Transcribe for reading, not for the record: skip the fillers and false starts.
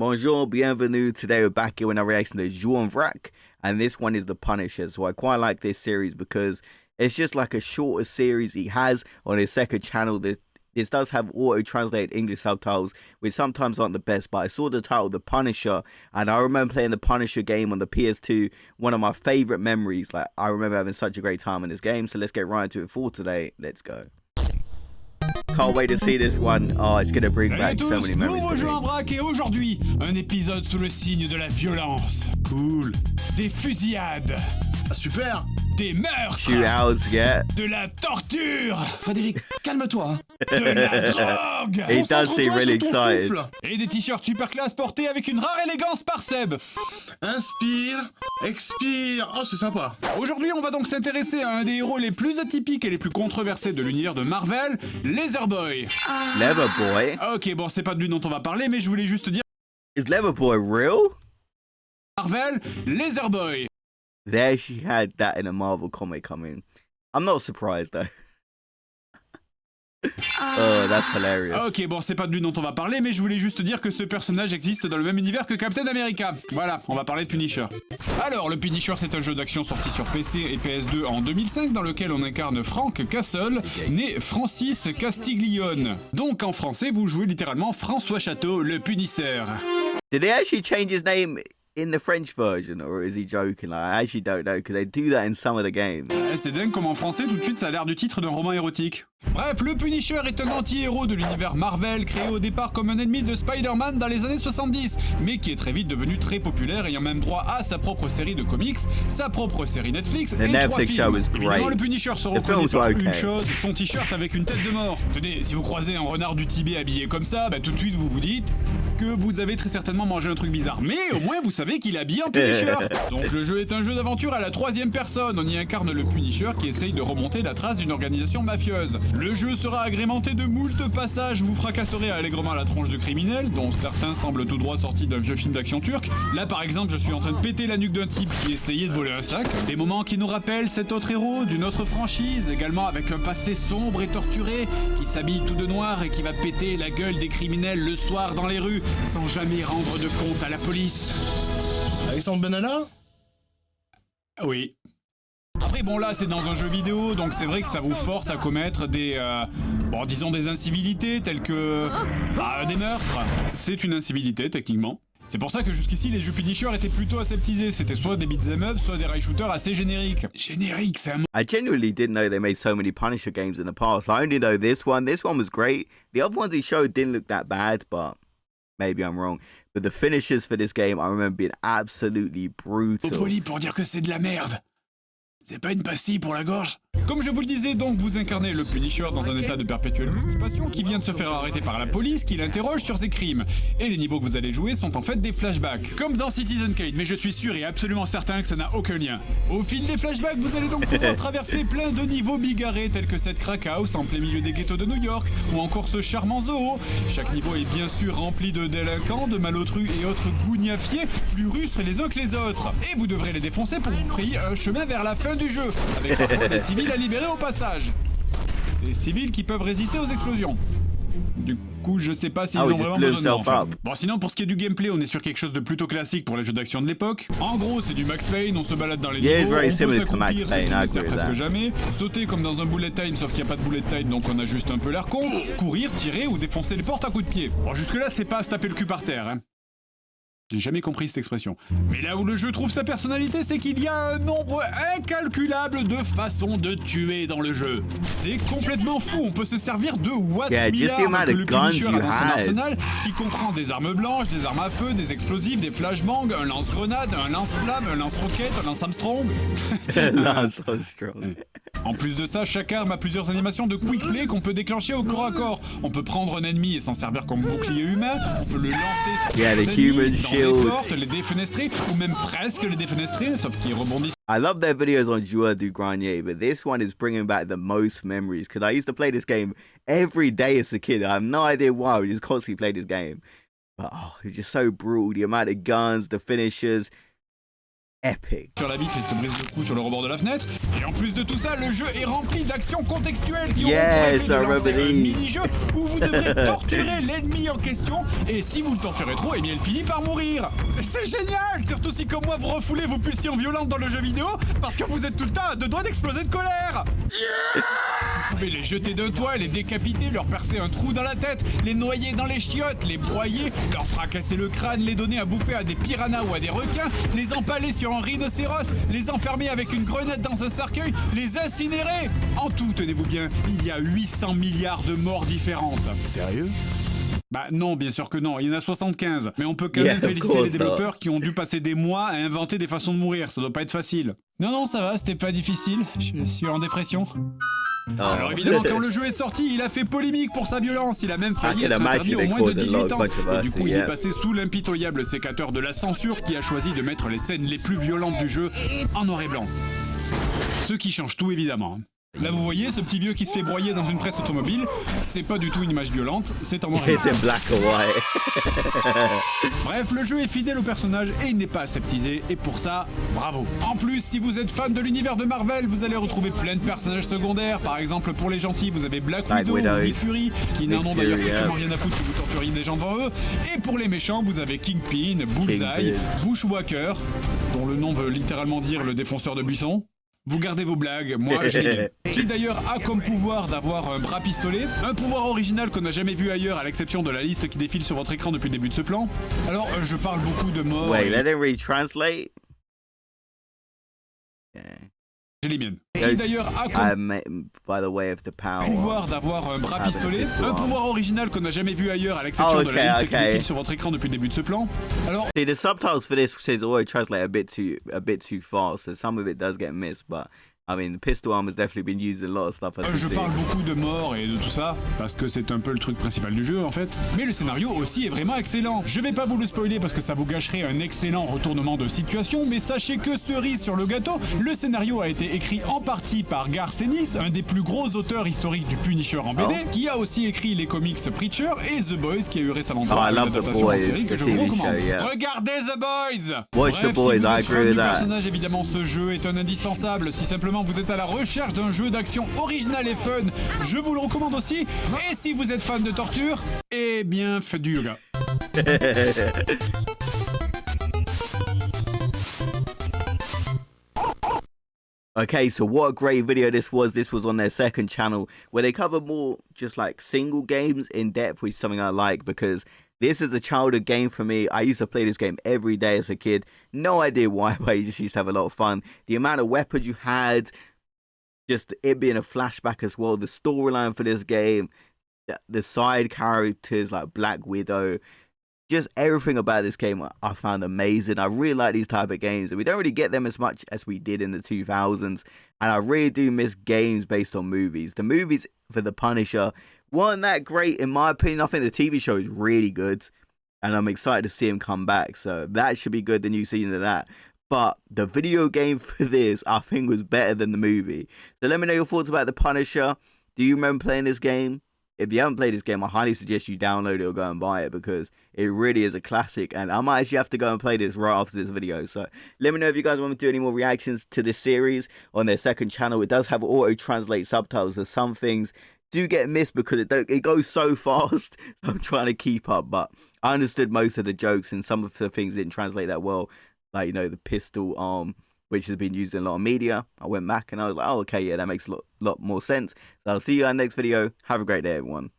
Bonjour, bienvenue. Today we're back here when I react to the Juan Vrak, and this one is The Punisher. So I quite like this series because it's just like a shorter series he has on his second channel. This does have auto-translated English subtitles, which sometimes aren't the best, but I saw the title The Punisher, and I remember playing the Punisher game on the PS2, one of my favorite memories. Like, I remember having such a great time in this game, so let's get right into it for today. Let's go. Can't wait to see this one. Oh, it's gonna bring back so many memories. Nouveau jeu en vrac et aujourd'hui, un épisode sous le signe de la violence. Cool. Des fusillades. Ah, super. Des meurtres. Shootouts, yeah. De la torture. Frédéric, calme-toi. De la drogue. He does seem really excited. Et des t-shirts super classe portés avec une rare élégance par Seb. Inspire, expire. Oh, c'est sympa. Aujourd'hui, on va donc s'intéresser à un des héros les plus atypiques et les plus controversés de l'univers de Marvel, Leatherboy. Leatherboy? Ok, bon, c'est pas de lui dont on va parler, mais je voulais juste dire... Is Leatherboy real? Marvel, Leatherboy. There she had that in a Marvel comic coming. I'm not surprised though. Oh, that's hilarious. Ok, bon, c'est pas de lui dont on va parler, mais je voulais juste dire que ce personnage existe dans le même univers que Captain America. Voilà, on va parler de Punisher. Alors, le Punisher, c'est un jeu d'action sorti sur PC et PS2 en 2005, dans lequel on incarne Frank Castle, né Francis Castiglione. Donc, en français, vous jouez littéralement François Château, le punisseur. Did they actually change his name in the French version, or is he joking? Like, I actually don't know, because they do that in some of the games. C'est dingue comme en français, tout de suite, ça a l'air du titre d'un roman érotique. Bref, le Punisher est un anti-héros de l'univers Marvel, créé au départ comme un ennemi de Spider-Man dans les années 70, mais qui est très vite devenu très populaire, ayant même droit à sa propre série de comics, sa propre série Netflix et 3 films. Évidemment, le Punisher se reconnaît par une chose, son t-shirt avec une tête de mort. Tenez, si vous croisez un renard du Tibet habillé comme ça, bah tout de suite vous vous dites que vous avez très certainement mangé un truc bizarre. Mais au moins vous savez qu'il est habillé en Punisher. Donc le jeu est un jeu d'aventure à la 3e personne. On y incarne le Punisher qui essaye de remonter la trace d'une organisation mafieuse. Le jeu sera agrémenté de moult passages, vous fracasserez allègrement la tronche de criminels, dont certains semblent tout droit sortis d'un vieux film d'action turc. Là par exemple, je suis en train de péter la nuque d'un type qui essayait de voler un sac. Des moments qui nous rappellent cet autre héros d'une autre franchise, également avec un passé sombre et torturé, qui s'habille tout de noir et qui va péter la gueule des criminels le soir dans les rues, sans jamais rendre de compte à la police. Alexandre Benalla? Oui. Après bon là c'est dans un jeu vidéo, donc c'est vrai que ça vous force à commettre des bon disons des incivilités telles que des meurtres. C'est une incivilité techniquement. C'est pour ça que jusqu'ici les jeux Punisher étaient plutôt aseptisés, c'était soit des beat'em up, soit des rail shooters assez génériques. Générique, c'est un mot. I genuinely didn't know they made so many Punisher games in the past. I only know this one. This one was great. The other ones he showed didn't look that bad, but maybe I'm wrong. But the finishers for this game I remember being absolutely brutal. Poli pour dire que c'est de la merde. C'est pas une pastille pour la gorge? Comme je vous le disais donc, vous incarnez le Punisher dans un état de perpétuelle constipation qui vient de se faire arrêter par la police qui l'interroge sur ses crimes. Et les niveaux que vous allez jouer sont en fait des flashbacks, comme dans Citizen Kane, mais je suis sûr et absolument certain que ça n'a aucun lien. Au fil des flashbacks, vous allez donc pouvoir traverser plein de niveaux bigarrés tels que cette crack house en plein milieu des ghettos de New York, ou encore ce charmant zoo. Chaque niveau est bien sûr rempli de délinquants, de malotrus et autres gougnafiers, plus rustres les uns que les autres. Et vous devrez les défoncer pour vous frayer un chemin vers la fin du jeu, avec parfois des civils à libérer au passage. Des civils qui peuvent résister aux explosions. Du coup, je sais pas s'ils ont vraiment besoin de moi, en fait. Bon, sinon, pour ce qui est du gameplay, on est sur quelque chose de plutôt classique pour les jeux d'action de l'époque. En gros, c'est du Max Payne, on se balade dans les niveaux, on peut s'accroupir, se sert presque jamais, sauter comme dans un bullet time, sauf qu'il n'y a pas de bullet time, donc on a juste un peu l'air con, courir, tirer ou défoncer les portes à coups de pied. Bon, jusque-là, c'est pas à se taper le cul par terre, hein. J'ai jamais compris cette expression. Mais là où le jeu trouve sa personnalité, c'est qu'il y a un nombre incalculable de façons de tuer dans le jeu. C'est complètement fou, on peut se servir de Watts Millard que le Punisher a dans son arsenal, qui comprend des armes blanches, des armes à feu, des explosifs, des flashbangs, un lance-grenade, un lance-flamme, un lance-roquette, un lance-Armstrong. Lance-Armstrong. En plus de ça, chaque arme a plusieurs animations de quick play qu'on peut déclencher au corps à corps. On peut prendre un ennemi et s'en servir comme bouclier humain, on peut le lancer sur les ennemis, dans les portes, les défenestrer, ou même presque les défenestrer, sauf qu'ils rebondissent. I love their videos on Joueur du Grenier, but this one is bringing back the most memories, because I used to play this game every day as a kid. I have no idea why, we just constantly played this game. But oh, it's just so brutal, the amount of guns, the finishers. epic. sur la vitre et se brise le cou sur le rebord de la fenêtre. Et en plus de tout ça, le jeu est rempli d'actions contextuelles qui auront pour effet de lancer un mini-jeu où vous devrez torturer l'ennemi en question. Et si vous le torturez trop, eh bien il finit par mourir. C'est génial, surtout si comme moi vous refoulez vos pulsions violentes dans le jeu vidéo parce que vous êtes tout le temps à deux doigts d'exploser de colère. Vous pouvez les jeter d'un toit, les décapiter, leur percer un trou dans la tête, les noyer dans les chiottes, les broyer, leur fracasser le crâne, les donner à bouffer à des piranhas ou à des requins, les empaler sur un rhinocéros, les enfermer avec une grenade dans un cercueil, les incinérer. En tout, tenez-vous bien, il y a 800 milliards de morts différentes. Sérieux? Bah non, bien sûr que non, il y en a 75. Mais on peut quand même féliciter les développeurs qui ont dû passer des mois à inventer des façons de mourir, ça doit pas être facile. Non, ça va, c'était pas difficile, je suis en dépression. Alors évidemment, quand le jeu est sorti, il a fait polémique pour sa violence, il a même failli être interdit au moins de 18 ans. Et du coup, il est passé sous l'impitoyable sécateur de la censure qui a choisi de mettre les scènes les plus violentes du jeu en noir et blanc. Ce qui change tout évidemment. Là vous voyez ce petit vieux qui se fait broyer dans une presse automobile, c'est pas du tout une image violente, c'est en noir et blanc. It's in black or white. Bref, le jeu est fidèle au personnage et il n'est pas aseptisé, et pour ça, bravo. En plus, si vous êtes fan de l'univers de Marvel, vous allez retrouver plein de personnages secondaires. Par exemple, pour les gentils, vous avez Black Widow ou Nick Fury, qui n'en ont d'ailleurs strictement rien à foutre que vous torturiez des gens devant eux. Et pour les méchants, vous avez Kingpin, Bullseye, Bushwhacker, dont le nom veut littéralement dire le défonceur de buissons. Vous gardez vos blagues, moi je les dis. Qui d'ailleurs a comme pouvoir d'avoir un bras pistolet, un pouvoir original qu'on n'a jamais vu ailleurs à l'exception de la liste qui défile sur votre écran depuis le début de ce plan. Alors je parle beaucoup de morts. Wait, let it retranslate. Yeah. J'ai les miennes. Qui d'ailleurs a comme by the way of the power. pouvoir d'avoir un bras pistolet, un pouvoir original qu'on n'a jamais vu ailleurs à l'exception de la liste qui défile sur votre écran depuis le début de ce plan. Alors see, the subtitles for this says always translate a bit too fast, so some of it does get missed, but I mean, the pistol arm has definitely been used in a lot of stuff. Je parle beaucoup de morts et de tout ça, parce que c'est un peu le truc principal du jeu en fait. Mais le scénario aussi est vraiment excellent. Je vais pas vous le spoiler parce que ça vous gâcherait un excellent retournement de situation, mais sachez que cerise sur le gâteau, le scénario a été écrit en partie par Garth Ennis, un des plus gros auteurs historiques du Punisher en BD, qui a aussi écrit les comics Preacher et The Boys, qui a eu récemment droit à une adaptation en série que je vous recommande. Regardez The Boys! Watch The Boys, I agree with that. Personnage, évidemment, ce jeu est un indispensable. Si simplement vous êtes à la recherche d'un jeu d'action original et fun, je vous le recommande aussi. Et si vous êtes fan de torture, eh bien faites du yoga. Okay, so what a great video this was. This was on their second channel where they cover more just like single games in depth, which is something I like because this is a childhood game for me. I used to play this game every day as a kid. No idea why, but you just used to have a lot of fun. The amount of weapons you had, just it being a flashback as well. The storyline for this game, the side characters like Black Widow, just everything about this game I found amazing. I really like these type of games. We don't really get them as much as we did in the 2000s. And I really do miss games based on movies. The movies for The Punisher weren't that great in my opinion. I think the TV show is really good. And I'm excited to see him come back. So that should be good, the new season of that. But the video game for this, I think, was better than the movie. So let me know your thoughts about The Punisher. Do you remember playing this game? If you haven't played this game, I highly suggest you download it or go and buy it because it really is a classic. And I might actually have to go and play this right after this video. So let me know if you guys want me to do any more reactions to this series on their second channel. It does have auto-translate subtitles. So some things do get missed because it goes so fast. So I'm trying to keep up. But I understood most of the jokes and some of the things didn't translate that well. Like, you know, the pistol arm, which has been used in a lot of media. I went back and I was like, oh, okay, yeah, that makes a lot more sense. So I'll see you in the next video. Have a great day, everyone.